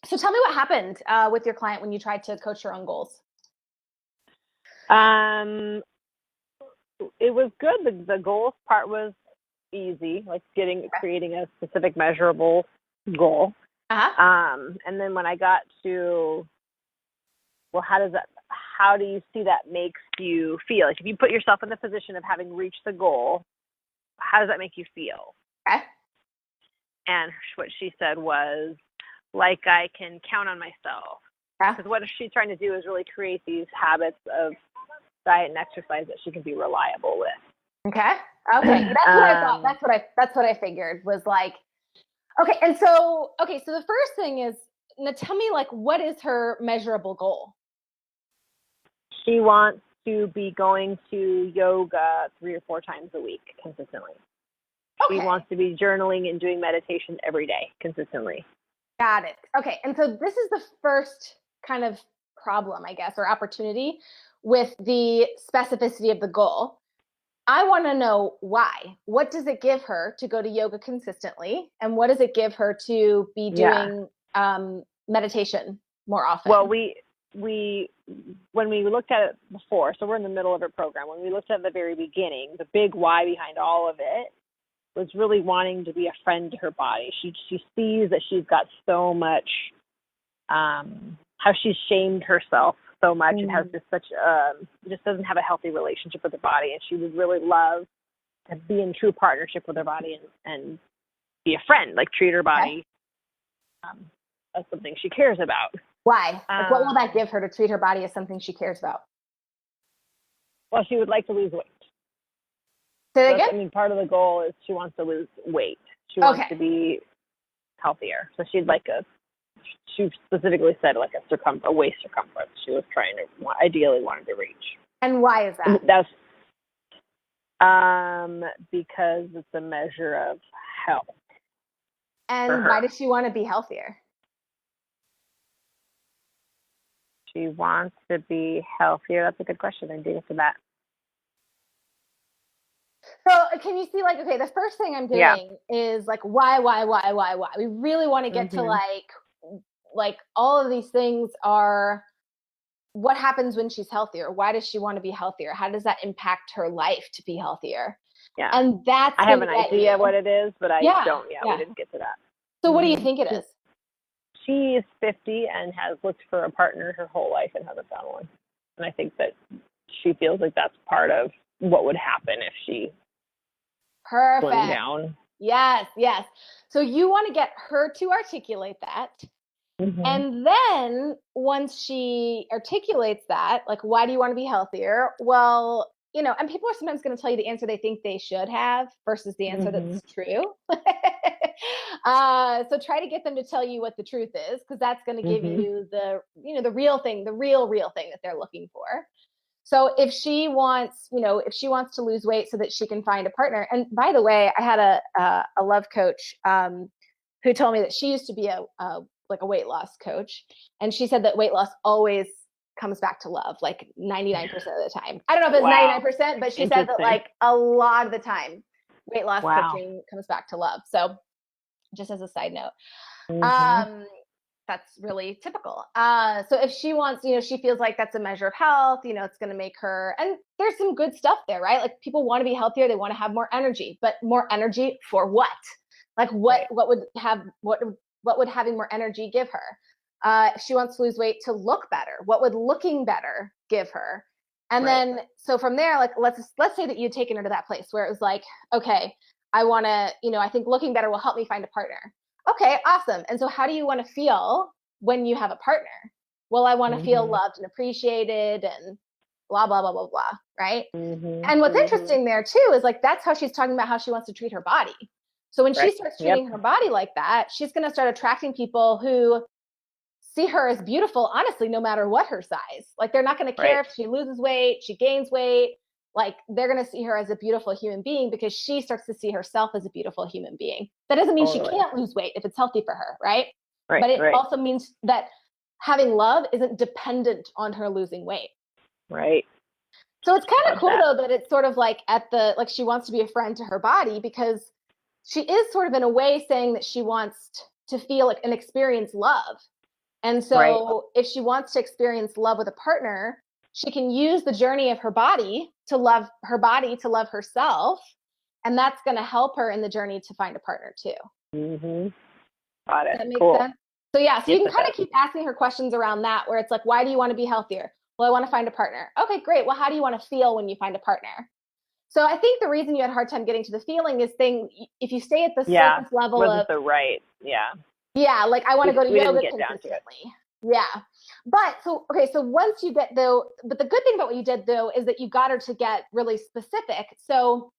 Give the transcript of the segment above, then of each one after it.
So tell me what happened with your client when you tried to coach her own goals. It was good. The goals part was easy, like creating a specific measurable goal. And then when I got to, well, how do you see that makes you feel? Like if you put yourself in the position of having reached the goal, how does that make you feel? Okay. And what she said was, like, I can count on myself. Because what she's trying to do is really create these habits of diet and exercise that she can be reliable with. Okay. That's what I thought. That's what I figured was like, okay. And so the first thing is, now tell me, like, what is her measurable goal? She wants to be going to yoga 3 or 4 times a week consistently. Okay. She wants to be journaling and doing meditation every day consistently. Got it. Okay. And so this is the first kind of problem, I guess, or opportunity with the specificity of the goal. I want to know why. What does it give her to go to yoga consistently? And what does it give her to be doing meditation more often? Well, when we looked at it before, so we're in the middle of her program, when we looked at the very beginning, the big why behind all of it was really wanting to be a friend to her body. She sees that she's got so much, how she's shamed herself so much and has just just doesn't have a healthy relationship with her body. And she would really love to be in true partnership with her body and be a friend, like treat her body as something she cares about. Why? Like, what will that give her to treat her body as something she cares about? Well, she would like to lose weight. Say that again? I mean, part of the goal is she wants to lose weight. She wants to be healthier. So she specifically said like a waist circumference. She was ideally wanted to reach. And why is that? That's because it's a measure of health. And why does she want to be healthier? She wants to be healthier. That's a good question. I did it for that. So can you see, like, okay, the first thing I'm doing is like, why? We really want to get to like all of these things are what happens when she's healthier? Why does she want to be healthier? How does that impact her life to be healthier? Yeah. And that's I have an idea what it is, but I don't yet. We didn't get to that. So what do you think it is? She is 50 and has looked for a partner her whole life and hasn't found one. And I think that she feels like that's part of what would happen if she went down. Yes. So you want to get her to articulate that. And then once she articulates that, like, why do you want to be healthier? Well, and people are sometimes going to tell you the answer they think they should have versus the answer that's true. So try to get them to tell you what the truth is, because that's going to give you the real thing, the real thing that they're looking for. So if she wants, to lose weight so that she can find a partner. And by the way, I had a love coach who told me that she used to be a weight loss coach. And she said that weight loss always comes back to love, like 99% of the time. I don't know if it's 99%, but she said that like a lot of the time, weight loss coaching comes back to love. So just as a side note, that's really typical. So if she wants, she feels like that's a measure of health, it's going to make her, and there's some good stuff there, right? Like people want to be healthier. They want to have more energy, but more energy for what? Like what would having more energy give her? If she wants to lose weight to look better, what would looking better give her? And then, so from there, like, let's say that you'd taken her to that place where it was like, okay, I want to, I think looking better will help me find a partner. Okay, awesome. And so how do you want to feel when you have a partner? Well, I want to feel loved and appreciated and blah, blah, blah, blah, blah. Right. And what's interesting there too, is like, that's how she's talking about how she wants to treat her body. So when she starts treating her body like that, she's going to start attracting people who see her as beautiful, honestly, no matter what her size. Like they're not going to care if she loses weight, she gains weight. Like they're going to see her as a beautiful human being because she starts to see herself as a beautiful human being. That doesn't mean she can't lose weight if it's healthy for her, right? But it also means that having love isn't dependent on her losing weight. Right. So it's kind of cool though that it's sort of like she wants to be a friend to her body, because she is sort of in a way saying that she wants to feel like and experience love. And so if she wants to experience love with a partner, she can use the journey of her body to love herself. And that's going to help her in the journey to find a partner too. Mm-hmm. Got it. Does that make Cool. sense? So yeah, so Yes, you can kind of keep asking her questions around that, where it's like, why do you want to be healthier? Well, I want to find a partner. Okay, great. Well, how do you want to feel when you find a partner? So I think the reason you had a hard time getting to the feeling is if you stay at the surface level wasn't the right, like I want to go to yoga didn't get consistently. Yeah. But so once you get but the good thing about what you did though is that you got her to get really specific. So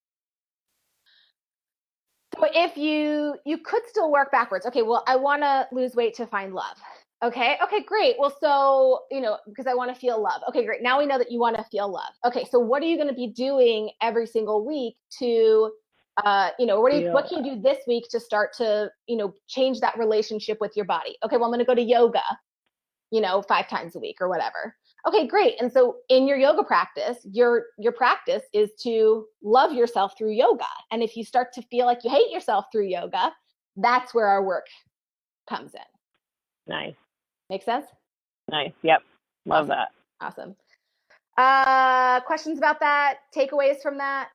if you could still work backwards. Okay, well, I want to lose weight to find love. Okay, great. Well, so, because I want to feel love. Okay, great. Now we know that you want to feel love. Okay, so what are you going to be doing every single week to, what can you do this week to start to, change that relationship with your body? Okay, well, I'm going to go to yoga, 5 times a week or whatever. Okay, great. And so in your yoga practice, your practice is to love yourself through yoga. And if you start to feel like you hate yourself through yoga, that's where our work comes in. Nice. Make sense? Nice. Yep. Love that. Awesome. Questions about that? Takeaways from that?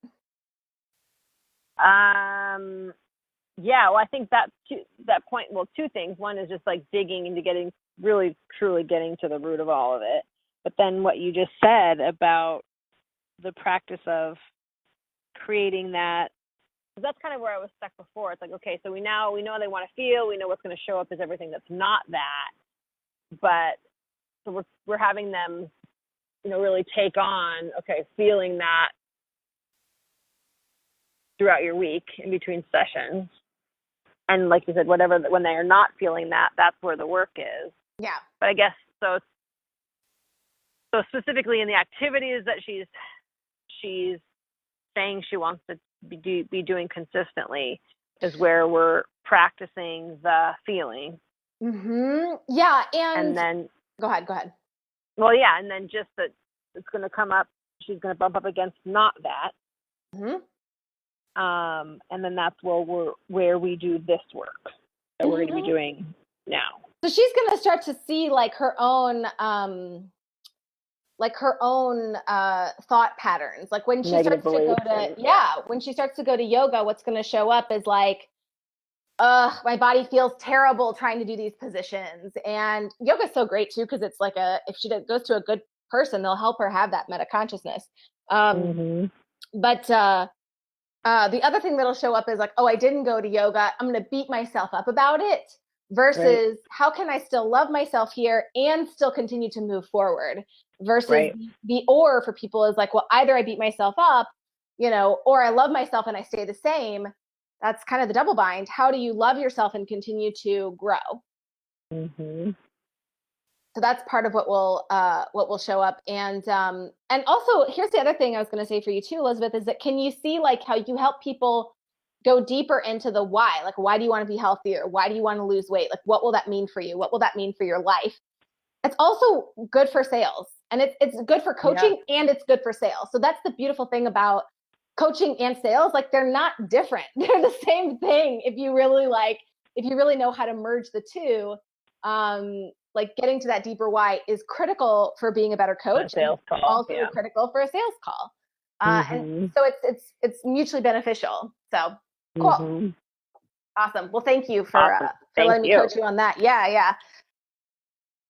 Yeah, well, I think that point, well, 2 things. One is just like digging into really truly getting to the root of all of it. But then what you just said about the practice of creating that, that's kind of where I was stuck before. It's like, okay, so we know they want to feel, we know what's going to show up as everything that's not that. But so we're having them, really take on, okay, feeling that throughout your week in between sessions. And like you said, when they are not feeling that, that's where the work is. Yeah. But I guess so specifically in the activities that she's saying she wants to be doing consistently is where we're practicing the feeling. Mm-hmm. Yeah. And then go ahead. Well, yeah. And then just that it's going to come up, she's going to bump up against not that. Mm-hmm. And then that's where we do this work that we're going to be doing now. So she's going to start to see like her own thought patterns. Like when she starts to go to yoga, what's going to show up is like, my body feels terrible trying to do these positions. And yoga is so great too, because it's like if she goes to a good person, they'll help her have that meta consciousness. But the other thing that'll show up is like, oh, I didn't go to yoga, I'm going to beat myself up about it. Versus how can I still love myself here and still continue to move forward? Versus the or for people is like, well, either I beat myself up, or I love myself and I stay the same. That's kind of the double bind. How do you love yourself and continue to grow? Mm-hmm. So that's part of what will show up. And also here's the other thing I was going to say for you too, Elizabeth, is that can you see like how you help people go deeper into the why? Like, why do you want to be healthier? Why do you want to lose weight? Like, what will that mean for you? What will that mean for your life? It's also good for sales, and it's good for coaching and it's good for sales. So that's the beautiful thing about coaching and sales. Like, they're not different. They're the same thing. If you really know how to merge the two, like getting to that deeper why is critical for being a better coach. Sales call, also critical for a sales call. And so it's mutually beneficial. So cool. Awesome. Well, thank you for letting me coach you on that. Yeah.